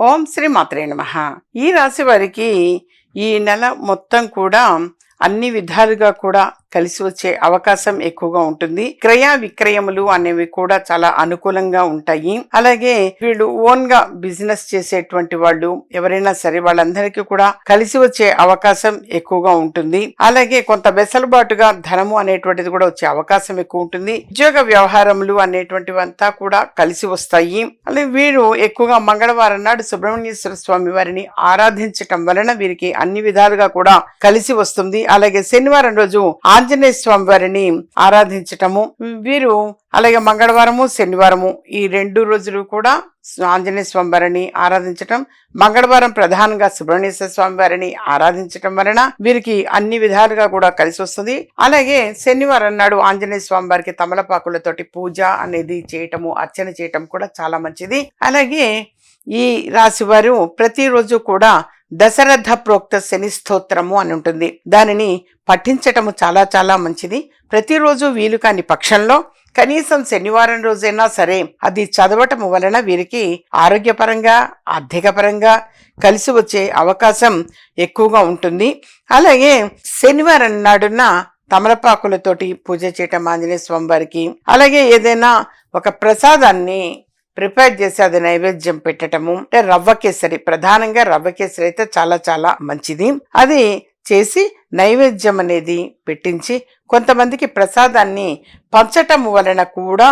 ఓం శ్రీ మాత్రే నమః. ఈ రాశి వారికి ఈ నెల మొత్తం కూడా అన్ని విధాలుగా కూడా కలిసి వచ్చే అవకాశం ఎక్కువగా ఉంటుంది. క్రయ విక్రయములు అనేవి కూడా చాలా అనుకూలంగా ఉంటాయి. అలాగే వీళ్ళు ఓన్ గా బిజినెస్ చేసేటువంటి వాళ్ళు ఎవరైనా సరే వాళ్ళందరికీ కూడా కలిసి వచ్చే అవకాశం ఎక్కువగా ఉంటుంది. అలాగే కొంత వెసులుబాటుగా ధనము అనేటువంటిది కూడా వచ్చే అవకాశం ఎక్కువ ఉంటుంది. ఉద్యోగ వ్యవహారములు అనేటువంటివంతా కూడా కలిసి వస్తాయి. అలాగే వీరు ఎక్కువగా మంగళవారం నాడు సుబ్రహ్మణ్యేశ్వర స్వామి వారిని ఆరాధించటం వలన వీరికి అన్ని విధాలుగా కూడా కలిసి వస్తుంది. అలాగే శనివారం రోజు ఆంజనేయ స్వామి వారిని ఆరాధించటము వీరు అలాగే మంగళవారము శనివారము ఈ 2 రోజులు కూడా ఆంజనేయ స్వామి వారిని ఆరాధించటం, మంగళవారం ప్రధానంగా సుబ్రహ్మణ్యేశ్వర స్వామి వారిని ఆరాధించటం వలన వీరికి అన్ని విధాలుగా కూడా కలిసి వస్తుంది. అలాగే శనివారం నాడు ఆంజనేయ స్వామి వారికి తమలపాకులతోటి పూజ అనేది చేయటము, అర్చన చేయటం కూడా చాలా మంచిది. అలాగే ఈ రాశి వారు ప్రతిరోజు కూడా దశరథ ప్రోక్త శని స్తోత్రము అని ఉంటుంది. దానిని పఠించటము చాలా చాలా మంచిది. ప్రతిరోజు వీలు కాని పక్షంలో కనీసం శనివారం రోజైనా సరే అది చదవటం వలన వీరికి ఆరోగ్యపరంగా ఆర్థిక పరంగా కలిసి వచ్చే అవకాశం ఎక్కువగా ఉంటుంది. అలాగే శనివారం నాడున తమలపాకులతోటి పూజ చేయటం ఆంజనేయ స్వామి వారికి, అలాగే ఏదైనా ఒక ప్రసాదాన్ని ప్రిపేర్ చేసి అది నైవేద్యం పెట్టటము, అంటే రవ్వ కేసరి, ప్రధానంగా రవ్వ కేసరి అయితే చాలా చాలా మంచిది. అది చేసి నైవేద్యం అనేది పెట్టించి కొంతమందికి ప్రసాదాన్ని పంచటం వలన కూడా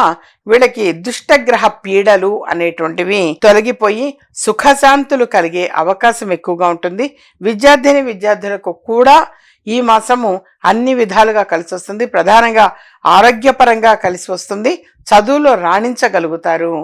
వీళ్ళకి దుష్టగ్రహ పీడలు అనేటువంటివి తొలగిపోయి సుఖశాంతులు కలిగే అవకాశం ఎక్కువగా ఉంటుంది. విద్యార్థులకు కూడా ఈ మాసము అన్ని విధాలుగా కలిసి వస్తుంది. ప్రధానంగా ఆరోగ్యపరంగా కలిసి వస్తుంది. చదువులో రాణించగలుగుతారు.